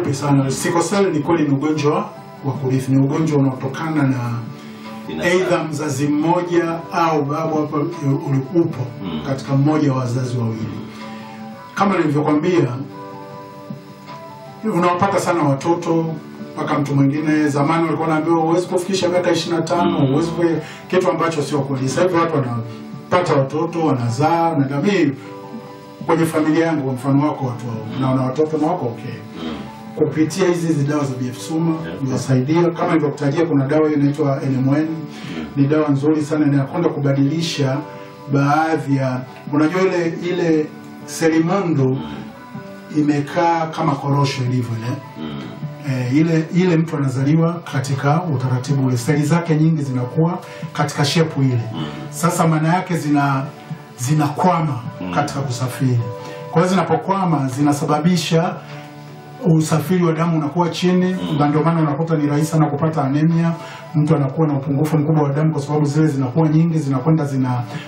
fupi sana. Sickle cell ni kweli ni ugonjwa wa kurithi, ni ugonjwa unaotokana na aidha mzazi mmoja au babu hapa ulipo katika mmoja wa wazazi wawili. Kama nilivyokuambia, unawapata sana watoto mpaka mtu mwingine. Zamani walikuwa wanaambiwa huwezi kufikisha miaka 25, huwezi kitu ambacho sio kweli. Sasa hivi watu wanapata watoto, wanazaa, na mimi kwenye familia yangu mfano wako watu na wana watoto na wako okay. Kupitia hizi dawa za BF Suma zinasaidia. Kama nilivyokutajia, kuna dawa inaitwa NMN, ni dawa nzuri sana, inakwenda kubadilisha baadhi ya, unajua ile selimundu imekaa kama korosho ilivyo ile mtu anazaliwa katika utaratibu ule, seli zake nyingi zinakuwa katika shepu ile. Sasa maana yake zinakwama katika kusafiri. Kwa hiyo zinapokwama zinasababisha usafiri wa damu unakuwa chini, ndio maana unakuta ni rahisi sana kupata anemia. Mtu anakuwa na upungufu mkubwa wa damu kwa sababu zile zinakuwa nyingi, zinakwenda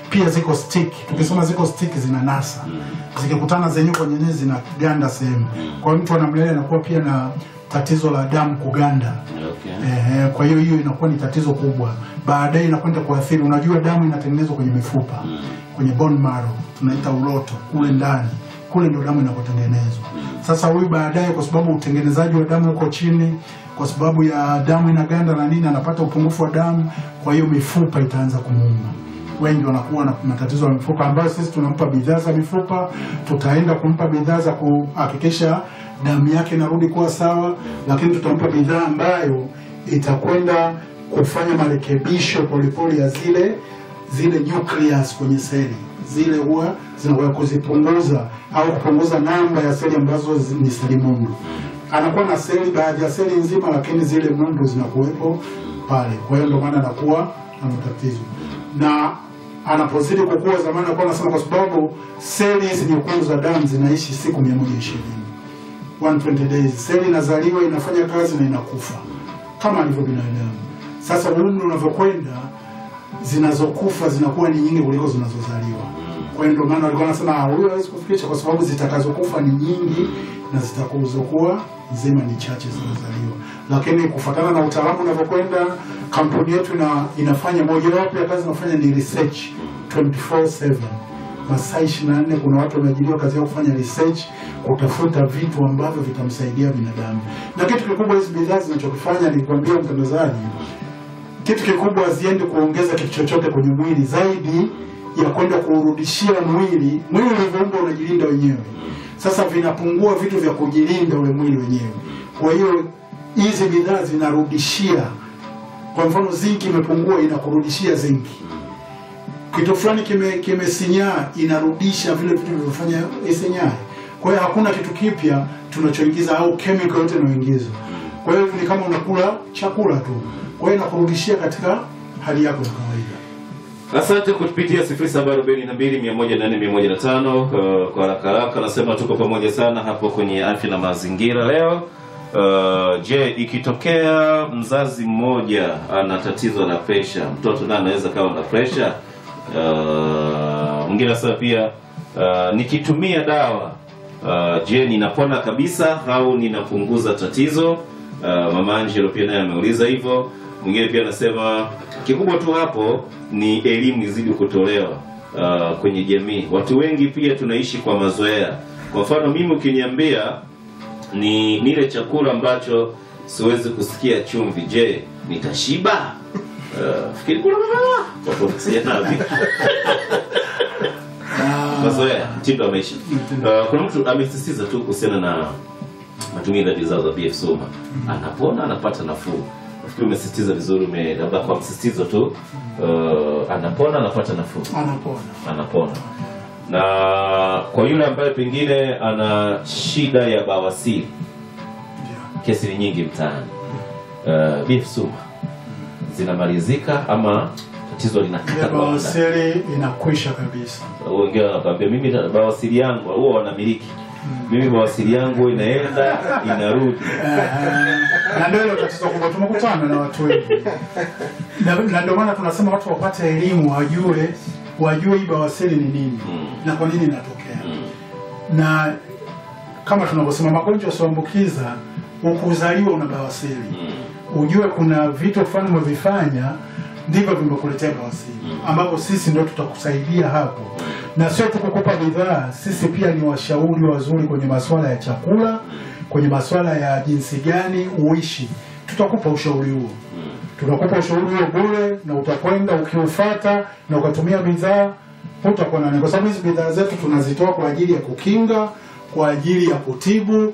pia ziko stick. Tukisema ziko stick zinanasa. Zikikutana zenyewe kwenye nini zinaganda sehemu. Kwa hiyo mtu anamlelea anakuwa pia na tatizo la damu kuganda. Kwa hiyo inakuwa ni tatizo kubwa. Baadaye inakwenda kuathiri, unajua damu inatengenezwa kwenye mifupa, kwenye bone marrow, tunaita uloto kule ndani. Kule ndio damu inapotengenezwa. Sasa huyu baadaye kwa sababu utengenezaji wa damu uko chini, kwa sababu ya damu inaganda na nini, anapata upungufu wa damu, kwa hiyo mifupa itaanza kumuuma. Wengi wanakuwa na matatizo ya mifupa ambayo sisi tunampa bidhaa za mifupa, tutaenda kumpa bidhaa za kuhakikisha damu yake inarudi kuwa sawa, lakini tutampa bidhaa ambayo itakwenda kufanya marekebisho polepole ya zile nucleus kwenye seli. Zile huwa zinakuwa kuzipunguza au kupunguza namba ya seli ambazo ni seli mundu. Anakuwa na seli, baadhi ya seli nzima, lakini zile mundu zinakuwepo pale. Kwa hiyo ndio maana anakuwa na matatizo. Na anapozidi kukua, zamani alikuwa anasema kwa sababu seli hizi nyekundu za damu zinaishi siku 120. 120 days. Seli inazaliwa, inafanya kazi na inakufa. Kama alivyo binadamu. Sasa umri unavyokwenda, zinazokufa zinakuwa ni nyingi kuliko zinazozaliwa. Kwa hiyo ndio maana walikuwa wanasema huyu hawezi kufikisha kwa sababu zitakazokufa ni nyingi na zitakazokuwa nzima ni chache zinazozaliwa. Lakini kufuatana na utaalamu unavyokwenda, kampuni yetu inafanya mojawapo ya kazi inafanya ni research 24/7. Masaa 24 kuna watu wanaajiriwa kazi ya kufanya research, kutafuta vitu ambavyo vitamsaidia binadamu. Na kitu kikubwa hizi bidhaa zinachokifanya ni kuambia mtangazaji, kitu kikubwa ziende kuongeza kitu chochote kwenye mwili zaidi ya kwenda kurudishia mwili ulivyoumba unajilinda wenyewe. Sasa vinapungua vitu vya kujilinda ule mwili wenyewe. Kwa hiyo hizi bidhaa zinarudishia. Kwa mfano zinki imepungua, inakurudishia zinki. Kitu fulani kimesinyaa, inarudisha vile vitu vilivyofanya isinyae. Kwa hiyo hakuna kitu kipya tunachoingiza au chemical yote inayoingizwa. Kwa hiyo ni kama unakula chakula tu. Kwa hiyo inakurudishia katika hali yako ya kawaida. Asante kutupitia 0742104105. Kwa haraka nasema tuko pamoja sana hapo kwenye afya na mazingira leo. Je, ikitokea mzazi mmoja ana tatizo la pressure, mtoto naye anaweza kawa na pressure? Mwingine sasa pia nikitumia dawa je, ninapona kabisa au ninapunguza tatizo? Mama Angelo pia naye ameuliza hivyo. Mwingine pia anasema kikubwa tu hapo ni elimu izidi kutolewa kwenye jamii. Watu wengi pia tunaishi kwa mazoea. Kwa mfano mimi ukiniambia ni nile chakula ambacho siwezi kusikia chumvi, je, nitashiba? Fikiri kuna mama kwa kusikia nabi. Mazoea, mtindo wa maisha. Kuna mtu amesisitiza tu kuhusiana na matumizi ya bidhaa za BF Suma. Anapona, anapata nafuu. Nafikiri umesisitiza vizuri, labda kwa msisitizo tu, anapona, anapata nafuu. Anapona. Na kwa yule ambaye pengine ana shida ya bawasiri, kesi ni nyingi mtaani, BF Suma zinamalizika ama tatizo linakata kwa bawasiri inakwisha kabisa? Wengine wanakuambia mimi bawasiri yangu huwa wanamiliki. Mimi bawasiri yangu inaenda inarudi. Na ndio tatizo kubwa tumekutana na watu wengi. Na ndio maana tunasema watu wapate elimu, wajue hii bawasiri ni nini na kwa nini inatokea. Na kama tunavyosema magonjwa yasiyoambukiza ukuzaliwa una bawasiri. Ujue kuna vitu fulani umevifanya ndivyo vimekuletea bawasiri, ambapo sisi ndio tutakusaidia hapo. Na sio tu kukupa bidhaa, sisi pia ni washauri wazuri kwenye masuala ya chakula, kwenye masuala ya jinsi gani uishi. Tutakupa ushauri huo. Tunakupa ushauri huo bure, na utakwenda ukiufuata na ukatumia bidhaa, utakuwa nani. Kwa sababu hizi bidhaa zetu tunazitoa kwa ajili ya kukinga, kwa ajili ya kutibu,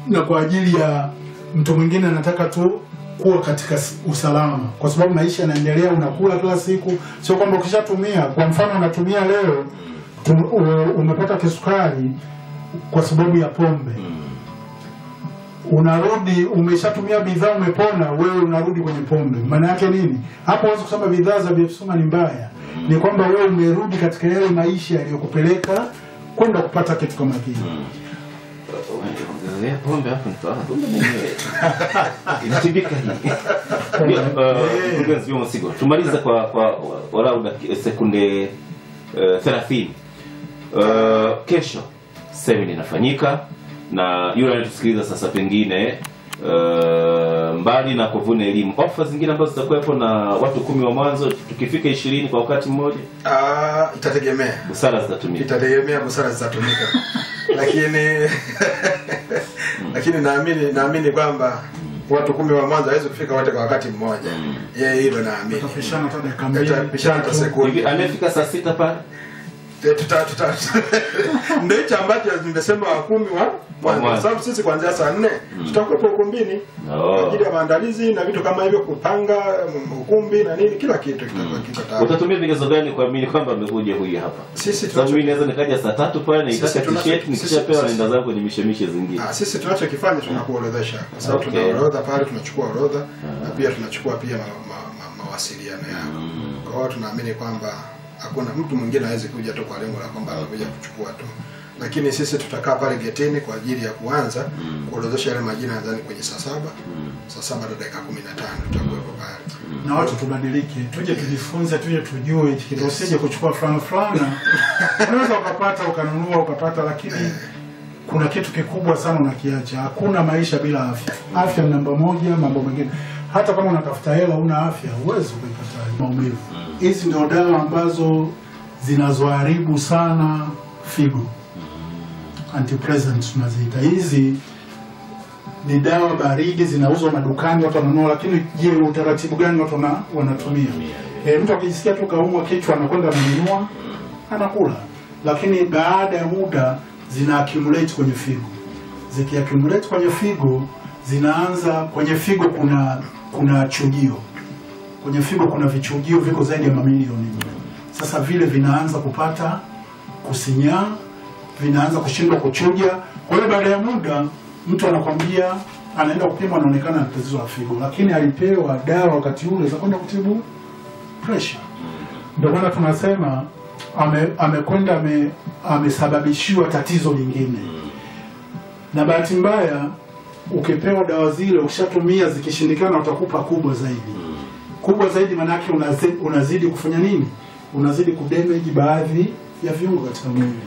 na kwa ajili ya mtu mwingine anataka tu kuwa katika usalama. Kwa sababu maisha yanaendelea, unakula kila siku. Sio kwamba ukishatumia, kwa mfano unatumia leo, umepata kisukari kwa sababu ya pombe. Unarudi, umeshatumia bidhaa, umepona, wewe unarudi kwenye pombe. Maana yake nini? Hapo huwezi kusema bidhaa za BF-Suma ni mbaya. Ni kwamba wewe umerudi katika yale maisha yaliyokupeleka kwenda kupata kitu kama kile. Pombe hapo ni sawa. Pombe mwenyewe. Inatibika hii. Ndio msigo. Tumaliza kwa walau sekunde 30. Kesho semina inafanyika, na yule anatusikiliza sasa pengine mbali na kuvuna elimu, offers zingine ambazo zitakuwepo na watu 10 wa mwanzo, tukifika 20 kwa wakati mmoja, itategemea busara zitatumika. Lakini naamini kwamba watu 10 wa mwanzo hawezi kufika wote kwa wakati mmoja. Hilo naamini. Tutapishana sekunde. Hivi amefika saa 6 pale. Ndio hicho ambacho nimesema wa 10 wa sababu sisi kuanzia saa 4 tutakuwa ukumbini kwa ajili ya maandalizi na vitu kama hivyo, kupanga ukumbi na nini, kila kitu kitakuwa tayari. Utatumia vigezo gani kuamini kwamba amekuja huyu hapa? Sisi sababu mimi naweza nikaja saa 3 pale na itaka t-shirt nikishapewa naenda zangu kwenye mishemishe zingine. Sisi tunachokifanya tunakuorodhesha, kwa sababu tuna orodha pale, tunachukua orodha na pia tunachukua pia mawasiliano yako. Kwa hiyo tunaamini kwamba hakuna mtu mwingine hawezi kuja tu kwa lengo la kwamba anakuja kuchukua tu. Lakini sisi tutakaa pale getini kwa ajili ya kuanza kuorodhesha yale majina nadhani kwenye saa 7. Saa 7 na dakika 15 tutakuwa pale. Na watu tubadilike, tuje tujifunze, tuje tujue kitu, usije kuchukua fulana. Unaweza ukapata ukanunua ukapata, lakini kuna kitu kikubwa sana unakiacha. Hakuna maisha bila afya. Afya ni namba 1, mambo mengine. Hata kama unatafuta hela una afya, huwezi kupata maumivu. Hizi ndio dawa ambazo zinazoharibu sana figo. Antidepressants tunaziita. Hizi ni dawa baridi, zinauzwa madukani, watu wanunua, lakini je, utaratibu gani watu wanatumia? Mtu akijisikia tu kaumwa kichwa anakwenda kununua, anakula. Lakini baada ya muda zina accumulate kwenye figo. Ziki-accumulate kwenye figo, zinaanza kwenye figo kuna chujio. Kwenye figo kuna vichujio viko zaidi ya mamilioni. Sasa vile vinaanza kupata kusinyaa, vinaanza kushindwa kuchuja. Kwa hiyo baada ya muda mtu anakwambia anaenda kupima, anaonekana na tatizo la figo, lakini alipewa dawa wakati ule za kwenda kutibu pressure. Ndio maana tunasema amekwenda amesababishiwa tatizo lingine. Na bahati mbaya ukipewa dawa zile ukishatumia zikishindikana utakupa kubwa zaidi. Kubwa zaidi maana yake unazidi kufanya nini? Unazidi kudamage baadhi ya viungo katika mwili.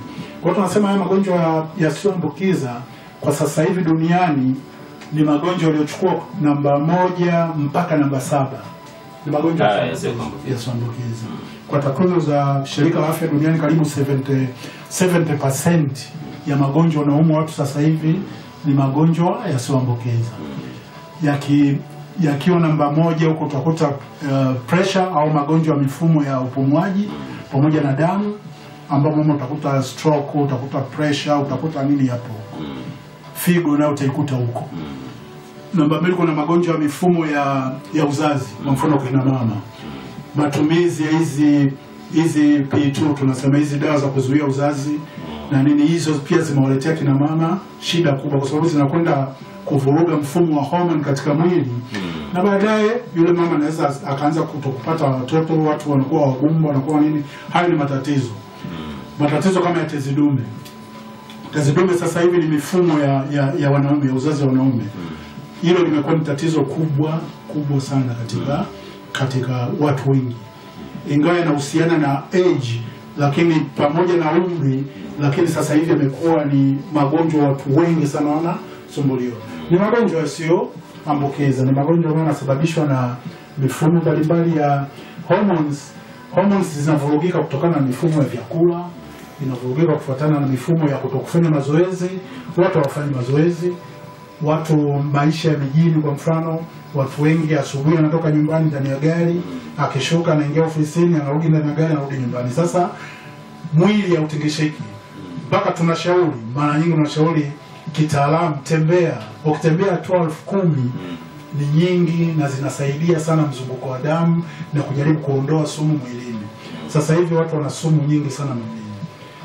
Kwa hiyo tunasema haya magonjwa yasiyoambukiza kwa sasa hivi duniani ni magonjwa yaliyochukua namba 1 mpaka namba 7. Ni magonjwa yasiyoambukiza. Kwa takwimu za Shirika la Afya Duniani, karibu 70% ya magonjwa yanayoumwa watu sasa hivi ni magonjwa yasiyoambukiza. Yakiwa namba 1 huko utakuta pressure au magonjwa ya mifumo ya upumuaji pamoja na damu, ambapo utakuta stroke, utakuta pressure, utakuta nini hapo. Figo nayo utaikuta huko. Namba 2 kuna magonjwa ya mifumo ya uzazi, kwa mfano kina mama. Matumizi ya hizi P2 tunasema hizi dawa za kuzuia uzazi na nini, hizo pia zimewaletea kina mama shida kubwa, kwa sababu zinakwenda kuvuruga mfumo wa hormone katika mwili. Na baadaye yule mama anaweza akaanza kutokupata watoto, watu wanakuwa wagumu, wanakuwa nini. Hayo ni matatizo. Matatizo kama ya tezi dume. Tezi dume sasa hivi ni mifumo ya wanaume, ya uzazi wa wanaume. Hilo limekuwa ni tatizo kubwa sana katika watu wengi. Ingawa inahusiana na age, lakini pamoja na umri, lakini sasa hivi imekuwa ni magonjwa watu wengi sana kusumbuliwa. Ni magonjwa yasiyoambukiza, ni magonjwa ambayo yanasababishwa na mifumo mbalimbali ya hormones. Hormones zinavurugika kutokana na mifumo ya vyakula, inavurugika kufuatana na mifumo ya kutokufanya mazoezi. Watu hawafanyi mazoezi, watu maisha ya mijini kwa mfano, watu wengi asubuhi anatoka nyumbani ndani ya gari, akishuka anaingia ofisini, anarudi ndani ya gari, anarudi nyumbani. Sasa mwili hautingishiki. Mpaka tunashauri, mara nyingi tunashauri kitaalamu, tembea. Ukitembea 12-10 ni nyingi na zinasaidia sana mzunguko wa damu na kujaribu kuondoa sumu mwilini. Sasa hivi watu wana sumu nyingi sana mwilini.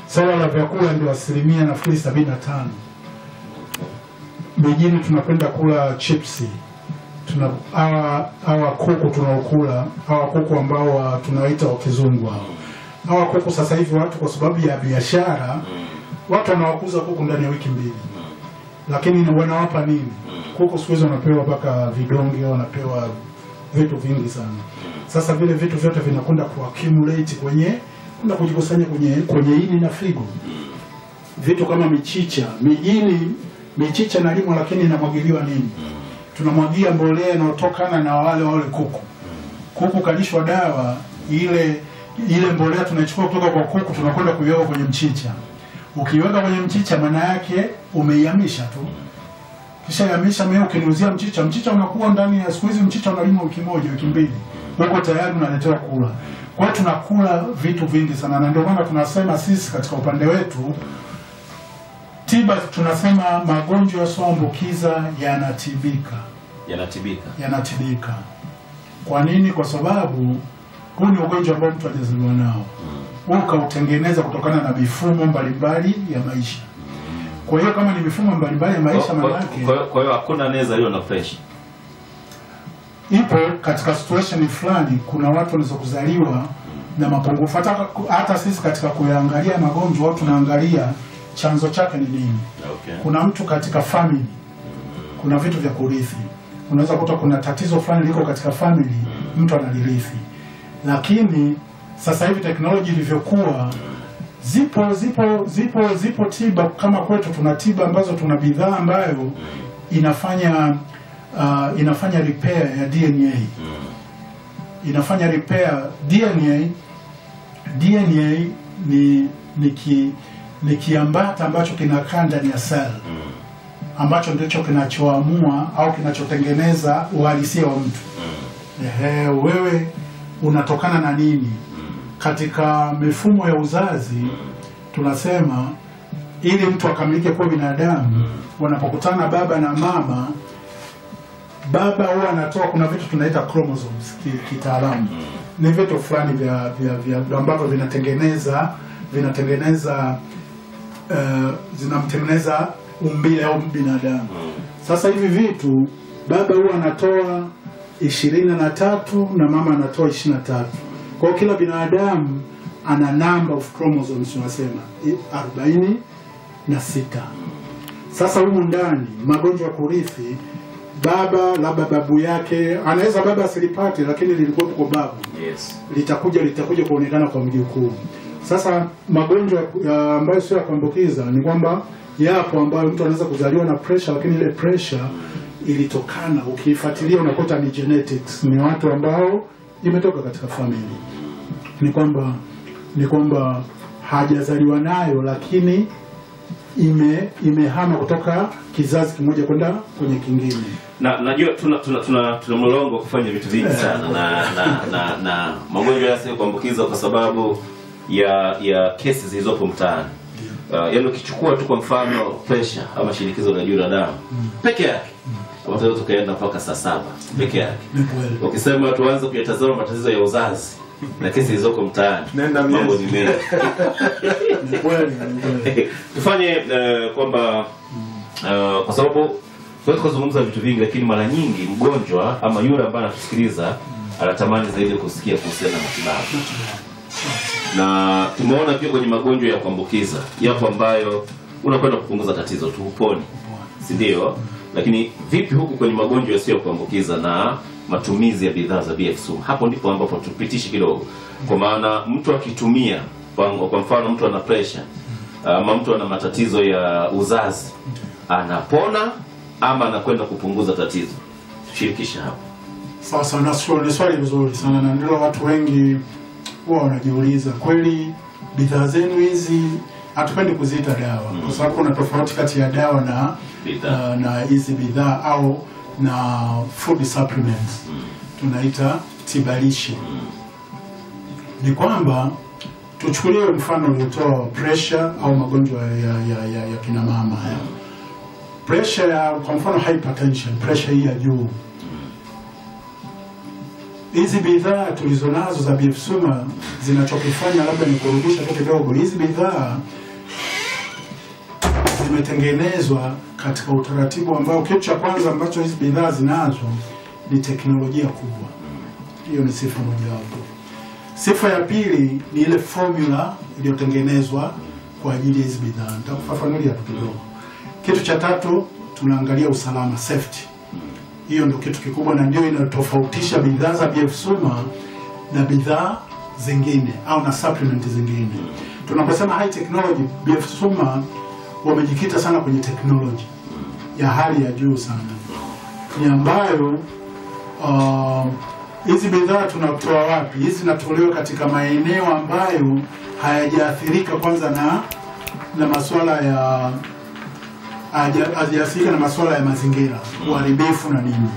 Swala la vyakula ndio asilimia nafikiri 75. Mijini tunapenda kula chipsi. Tuna hawa kuku tunaokula, hawa kuku ambao tunawaita wa kizungu hao. Hawa kuku sasa hivi watu kwa sababu ya biashara, watu wanawakuza kuku ndani ya wiki 2. Lakini wanawapa nini? Kuku siku hizi wanapewa mpaka vidonge, wanapewa vitu vingi sana. Sasa vile vitu vyote vinakwenda kuaccumulate kwenda kujikusanya kwenye ini na figo. Vitu kama michicha, mijini michicha inalimwa lakini inamwagiliwa nini? Tunamwagia mbolea inayotokana na wale kuku. Kuku kalishwa dawa, ile mbolea tunaichukua kutoka kwa kuku tunakwenda kuiweka kwenye mchicha. Ukiweka kwenye mchicha maana yake umeihamisha tu. Kisha yamisha mimi ukiniuzia mchicha unakuwa ndani ya siku hizi mchicha unalima wiki 1, wiki 2. Huko tayari unaletewa kula. Kwa hiyo tunakula vitu vingi sana na ndio maana tunasema sisi katika upande wetu tiba tunasema magonjwa yasiyoambukiza yanatibika. Yanatibika. Kwa nini? Kwa sababu huu ni ugonjwa ambao mtu hajazaliwa nao. Ukautengeneza kutokana na mifumo mbalimbali ya maisha. Kwa hiyo kama ni mifumo mbalimbali ya maisha maana yake kwa hiyo hakuna anayezaliwa na pressure. Ipo katika situation fulani kuna watu wanaweza kuzaliwa na mapungufu. Hata sisi katika kuangalia magonjwa watu tunaangalia chanzo chake ni nini. Okay. Kuna mtu katika family, kuna vitu vya kurithi. Unaweza kuta kuna tatizo fulani liko katika family, mtu analirithi. Lakini sasa hivi teknolojia ilivyokuwa, zipo tiba kama kwetu tuna tiba ambazo tuna bidhaa ambayo inafanya repair ya DNA. Inafanya repair DNA ni kiambata ambacho kinakaa ndani ya cell. Ambacho ndicho kinachoamua au kinachotengeneza uhalisia wa mtu. Wewe unatokana na nini? Katika mifumo ya uzazi tunasema ili mtu akamilike kuwa binadamu, wanapokutana baba na mama, baba huwa anatoa kuna vitu tunaita chromosomes kitaalamu. Ni vitu fulani vya ambavyo zinamtengeneza umbile au binadamu. Sasa hivi vitu baba huwa anatoa 23 na mama anatoa 23. Kwa hiyo kila binadamu ana number of chromosomes tunasema 46. Sasa humu ndani magonjwa ya kurithi, baba labda babu yake anaweza baba asilipate lakini lilikuwa kwa babu. Yes. Litakuja kuonekana kwa mjukuu. Sasa magonjwa ambayo sio ya kuambukiza ni kwamba yapo ambayo mtu anaweza kuzaliwa na pressure lakini ile pressure ilitokana, ukifuatilia unakuta ni genetics, ni watu ambao imetoka katika family. Ni kwamba hajazaliwa nayo lakini imehama kutoka kizazi kimoja kwenda kwenye kingine. Na najua tuna mlolongo kufanya vitu vingi sana na magonjwa yasiyo kuambukiza kwa sababu ya kesi zilizopo mtaani. Yaani ukichukua tu kwa mfano pressure ama shinikizo la juu la damu peke yake, watu tukaenda mpaka saa 7 peke yake. Ukisema tuanze kuyatazama matatizo ya uzazi na kesi zilizoko mtaani, mambo ni mengi. Ni kweli. Tufanye kwamba kwa sababu tunaweza kuzungumza vitu vingi lakini mara nyingi mgonjwa ama yule ambaye anatusikiliza anatamani zaidi kusikia kuhusiana na matibabu. Na tumeona pia kwenye magonjwa ya kuambukiza yapo ambayo unakwenda kupunguza tatizo tu upone, si ndio? Lakini vipi huku kwenye magonjwa yasiyo kuambukiza na matumizi ya bidhaa za BF-Sum? Hapo ndipo ambapo tupitishi kidogo. Kwa maana mtu akitumia kwa mfano mtu ana pressure ama mtu ana matatizo ya uzazi, anapona ama anakwenda kupunguza tatizo? Tushirikishe hapo. Sasa ni swali nzuri sana, na ndio watu wengi huwa wanajiuliza, kweli bidhaa zenu hizi hatupendi kuziita dawa kwa sababu kuna tofauti kati ya dawa na hizi bidhaa au na food supplements. Tunaita tibalishe. Ni kwamba tuchukulie mfano uliotoa pressure au magonjwa ya kina mama. Pressure kwa mfano hypertension, pressure hii ya juu. Hizi bidhaa tulizonazo za BF Suma zinachokifanya labda ni kurudisha tu kidogo. Hizi bidhaa zimetengenezwa katika utaratibu ambao kitu cha kwanza ambacho hizi bidhaa zinazo ni teknolojia kubwa. Hiyo ni sifa moja wapo. Sifa ya pili ni ile formula iliyotengenezwa kwa ajili ya hizi bidhaa. Nitakufafanulia tu kidogo. Kitu cha tatu tunaangalia usalama, safety. Hiyo ndio kitu kikubwa na ndio inatofautisha bidhaa za BF Suma na bidhaa zingine au na supplement zingine. Tunaposema high technology, BF Suma wamejikita sana kwenye technology ya hali ya juu sana. Ni ambayo hizi bidhaa tunatoa wapi? Hizi zinatolewa katika maeneo ambayo hayajaathirika kwanza na masuala ya haziathirika na masuala ya mazingira, uharibifu na nini.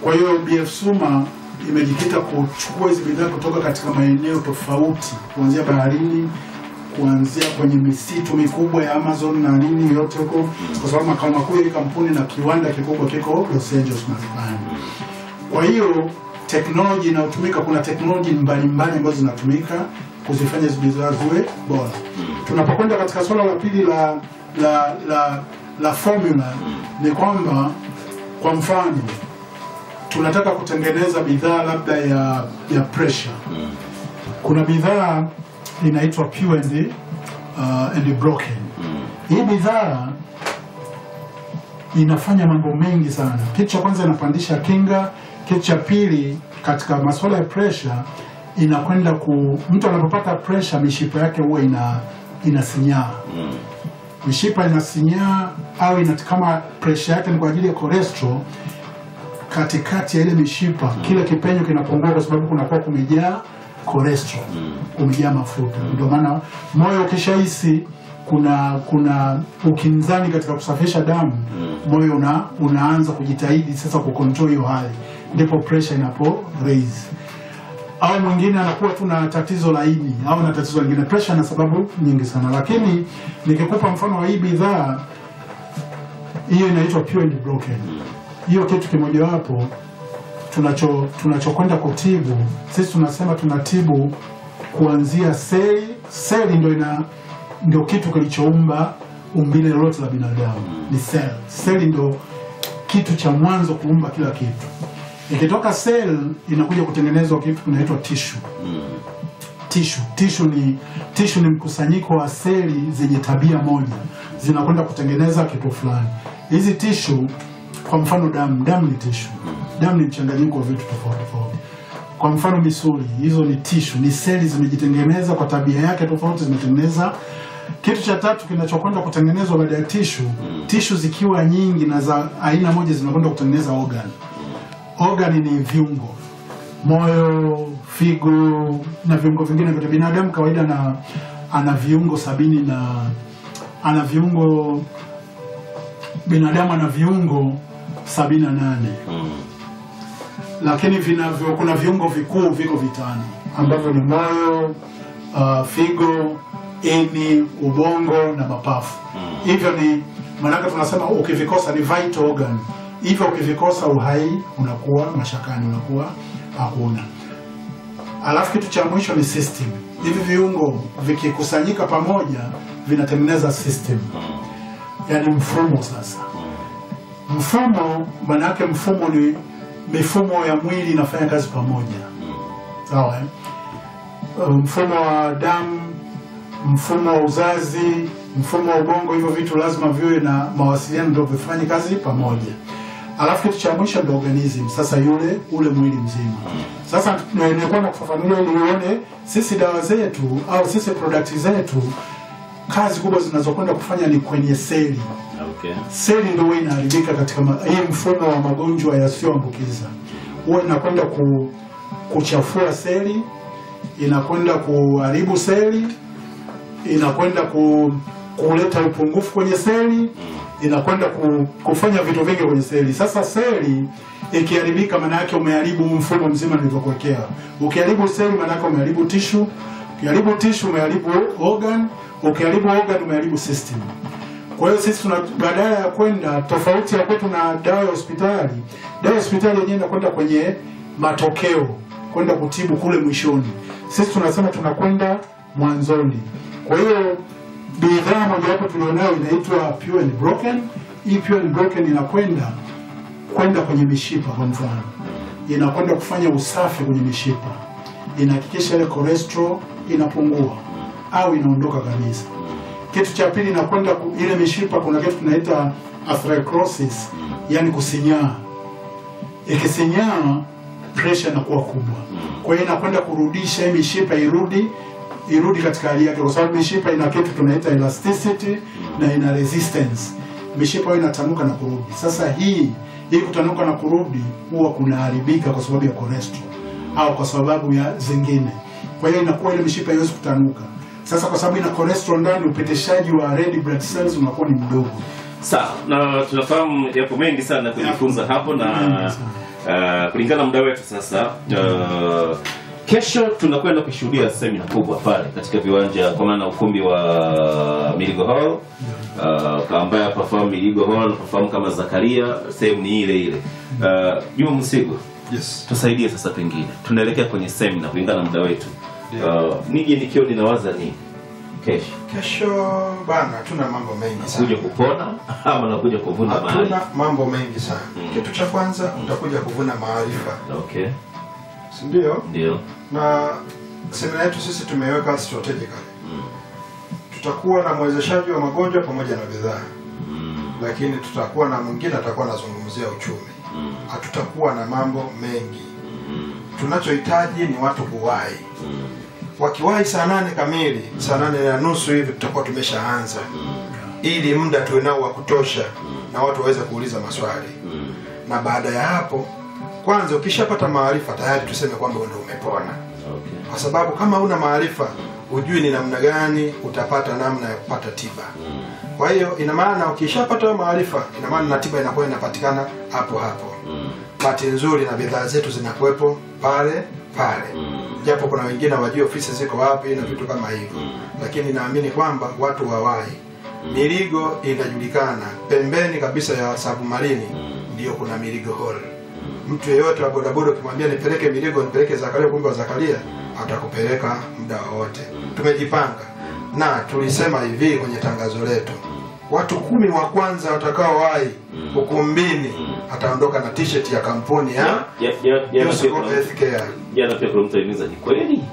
Kwa hiyo BF Suma imejikita kuchukua hizi bidhaa kutoka katika maeneo tofauti, kuanzia baharini, kuanzia kwenye misitu mikubwa ya Amazon na nini yote huko, kwa sababu makao makuu ya kampuni na kiwanda kikubwa kiko Los Angeles, Marekani. Kwa hiyo teknolojia inayotumika, kuna teknolojia mbalimbali ambazo zinatumika kuzifanya hizo bidhaa ziwe bora. Tunapokwenda katika swala la pili la formula, ni kwamba kwa mfano tunataka kutengeneza bidhaa labda ya pressure. Kuna bidhaa inaitwa Pure and Broken. Hii bidhaa inafanya mambo mengi sana. Kitu cha kwanza inapandisha kinga, kitu cha pili katika masuala ya pressure inakwenda mtu anapopata pressure mishipa yake huwa inasinyaa. Mishipa inasinyaa au kama pressure yake ni kwa ajili ya cholesterol, katikati ya ile mishipa kile kipenyo kinapungua kwa sababu kunakuwa kumejaa cholesterol, kumejaa mafuta. Ndio maana moyo ukishahisi kuna ukinzani katika kusafisha damu, moyo unaanza kujitahidi sasa kucontrol hiyo hali, ndipo pressure inapo raise. Au mwingine anakuwa tuna tatizo la ini au na tatizo lingine. Pressure na sababu nyingi sana, lakini nikikupa mfano wa hii bidhaa, hiyo inaitwa Pure and Broken. Hiyo kitu kimoja wapo tunachokwenda kutibu, sisi tunasema tunatibu kuanzia seli ndio kitu kilichoumba umbile lote la binadamu. Ni seli ndio kitu cha mwanzo kuumba kila kitu. Ikitoka cell inakuja kutengenezwa kitu kinaitwa tissue. Tissue ni mkusanyiko wa seli zenye tabia moja, zinakwenda kutengeneza kitu fulani. Hizi tissue, kwa mfano damu ni tissue. Damu ni mchanganyiko wa vitu tofauti. Kwa mfano misuli, hizo ni tissue, ni seli zimejitengeneza kwa tabia yake tofauti, zimetengeneza. Kitu cha tatu kinachokwenda kutengenezwa baada ya tissue zikiwa nyingi na za aina moja zinakwenda kutengeneza organ ni viungo, moyo, figo na viungo vingine vyote. Binadamu kawaida ana viungo 70 na binadamu ana viungo 78. Lakini kuna viungo vikuu viko 5 ambavyo ni moyo, figo, ini, ubongo na mapafu. Hivyo ni maana tunasema ukivikosa ni vital organ. Hivyo ukivikosa uhai unakuwa mashakani, unakuwa hakuna. Alafu kitu cha mwisho ni system. Hivi viungo vikikusanyika pamoja vinatengeneza system. Yaani mfumo sasa. Mfumo maana yake mfumo ni mifumo ya mwili inafanya kazi pamoja. Sawa? Mfumo wa damu, mfumo wa uzazi, mfumo wa ubongo, hivyo vitu lazima viwe na mawasiliano ndio vifanye kazi pamoja. Alafu kitu cha mwisho ndio organism, sasa ule mwili mzima. Sasa nilikuwa nakufafanulia ili uone sisi dawa zetu au sisi product zetu kazi kubwa zinazokwenda kufanya ni kwenye seli. Okay. Seli ndio inaharibika katika hii mfumo wa magonjwa yasiyoambukiza. Huwa inakwenda kuchafua seli, inakwenda kuharibu seli, inakwenda kuleta upungufu kwenye seli, inakwenda kufanya vitu vingi kwenye seli. Sasa seli ikiharibika, maana yake umeharibu mfumo mzima nilivyokuwekea. Ukiharibu seli, maana yake umeharibu tissue. Ukiharibu tissue, umeharibu organ. Ukiharibu organ, umeharibu system. Kwa hiyo sisi badala ya kwenda tofauti ya kwetu na dawa ya hospitali, dawa ya hospitali yenyewe inakwenda kwenye matokeo, kwenda kutibu kule mwishoni. Sisi tunasema tunakwenda mwanzoni. Kwa hiyo bidhaa moja hapo tulionayo inaitwa Pure and Broken. Hii Pure and Broken inakwenda kwenye mishipa. Kwa mfano, inakwenda kufanya usafi kwenye mishipa, inahakikisha ile cholesterol inapungua au inaondoka kabisa. Kitu cha pili, inakwenda ile mishipa, kuna kitu tunaita atherosclerosis, yani kusinyaa. Ikisinyaa, pressure inakuwa kubwa. Kwa hiyo inakwenda kurudisha mishipa irudi katika hali yake, kwa sababu mishipa ina kitu tunaita elasticity na ina resistance. Mishipa hiyo inatanuka na kurudi. Sasa hii kutanuka na kurudi huwa kunaharibika kwa sababu ya cholesterol au kwa sababu ya zingine. Kwa hiyo inakuwa ile mishipa haiwezi kutanuka. Sasa kwa sababu ina cholesterol ndani, upitishaji wa red blood cells unakuwa ni mdogo. Sawa, na tunafahamu yapo mengi sana kujifunza hapo, na kulingana na muda wetu sasa, kesho tunakwenda kushuhudia semina kubwa pale katika viwanja, kwa maana ukumbi wa Miligo Hall. Ambaye afahamu Miligo Hall, afahamu kama Zakaria, sehemu ni ile. Juma Msigo, yes, tusaidie sasa, pengine tunaelekea kwenye semina kulingana na muda wetu. Nije nikiwa ninawaza nini kesho bana, tuna mambo mengi sana. Kuja kupona ama nakuja kuvuna maarifa? Tuna mambo mengi sana. Kitu cha kwanza, utakuja kuvuna maarifa. Okay. Ndio? Ndio. Na semina yetu sisi tumeiweka strategically. Tutakuwa na mwezeshaji wa magonjwa pamoja na bidhaa. Lakini tutakuwa na mwingine atakuwa anazungumzia uchumi. Hatutakuwa na mambo mengi. Tunachohitaji ni watu kuwahi. Wakiwahi saa 8 kamili, saa 8:30 hivi tutakuwa tumeshaanza, ili muda tuwe nao wa kutosha na watu waweze kuuliza maswali. Na baada ya hapo, kwanza ukishapata maarifa tayari tuseme kwamba ndio umepona. Okay. Kwa sababu kama una maarifa, hujui ni namna gani utapata namna ya kupata tiba. Kwa hiyo ina maana ukishapata maarifa, ina maana na tiba inakuwa inapatikana hapo hapo. Bahati nzuri na bidhaa zetu zinakuwepo pale. Japo kuna wengine wajue ofisi ziko wapi na vitu kama hivyo. Lakini naamini kwamba watu wawahi. Miligo inajulikana pembeni kabisa ya Submarine, ndio kuna Miligo Hall. Mtu yeyote wa bodaboda ukimwambia nipeleke Miligo, nipeleke Zakaria, kumbe Zakaria atakupeleka muda wote. Tumejipanga na tulisema hivi kwenye tangazo letu, watu 10 wa kwanza watakao wahi ukumbini ataondoka na t-shirt ya kampuni ya Healthcare. Jana pia kuna mtu aliniuliza, ni kweli?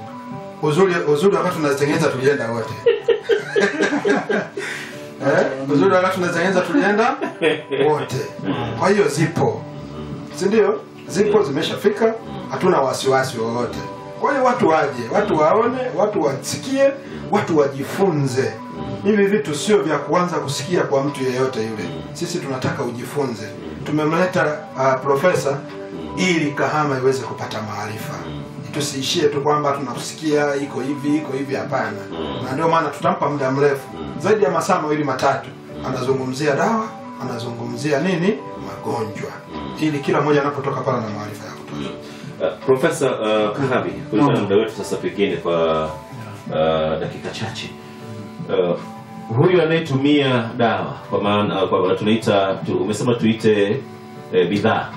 Uzuri wakati tunatengeneza tulienda wote. Uzuri wakati tunatengeneza tulienda wote. Kwa hiyo zipo. Si ndio? Zipo, zimeshafika, hatuna wasiwasi wowote. Kwa hiyo watu waje, watu waone, watu wasikie, watu wajifunze. Hivi vitu sio vya kuanza kusikia kwa mtu yeyote yule. Sisi tunataka ujifunze. Tumemleta profesa ili Kahama iweze kupata maarifa. Tusiishie tu kwamba tunakusikia iko hivi, hapana. Na ndio maana tutampa muda mrefu zaidi ya masaa 2-3. Anazungumzia dawa, anazungumzia nini? Magonjwa. Ili kila mmoja anapotoka pala na maarifa ya kutosha. Profesa Kahabi, kulingana na muda wetu sasa, pekine kwa dakika chache. Huyu anayetumia dawa, kwa maana kwa tunaita umesema tuite bidhaa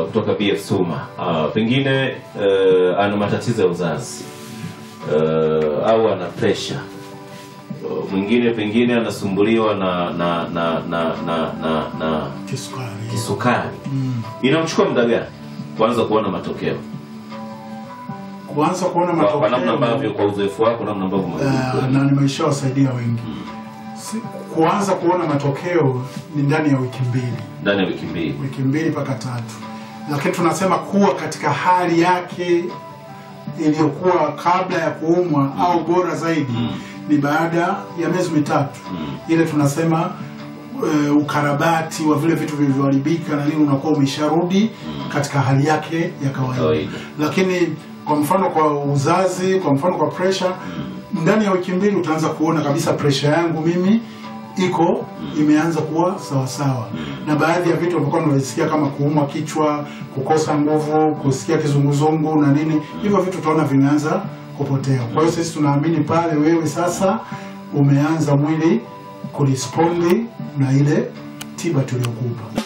kutoka BF Suma, pengine ana matatizo ya uzazi au ana pressure, mwingine pengine anasumbuliwa na kisukari. Inamchukua muda gani kuanza kuona matokeo? Kwa namna ambavyo, kwa uzoefu wako, namna ambavyo na nimeshawasaidia wengi, kuanza kuona matokeo ni ndani ya wiki 2. Ndani ya wiki 2. Wiki 2 mpaka 3. Lakini tunasema kuwa katika hali yake iliyokuwa kabla ya kuumwa au bora zaidi ni baada ya miezi mitatu. Ile tunasema ukarabati wa vile vitu vilivyoharibika na nini unakuwa umesharudi katika hali yake ya kawaida. Lakini kwa mfano kwa uzazi, kwa mfano kwa pressure, ndani ya wiki 2 utaanza kuona kabisa pressure yangu mimi imeanza kuwa sawa sawa. Na baadhi ya vitu ambavyo unasikia kama kuumwa kichwa, kukosa nguvu, kusikia kizunguzungu na nini, hivyo vitu utaona vimeanza kupotea. Kwa hiyo sisi tunaamini pale wewe sasa umeanza mwili kurespondi na ile tiba tuliyokupa.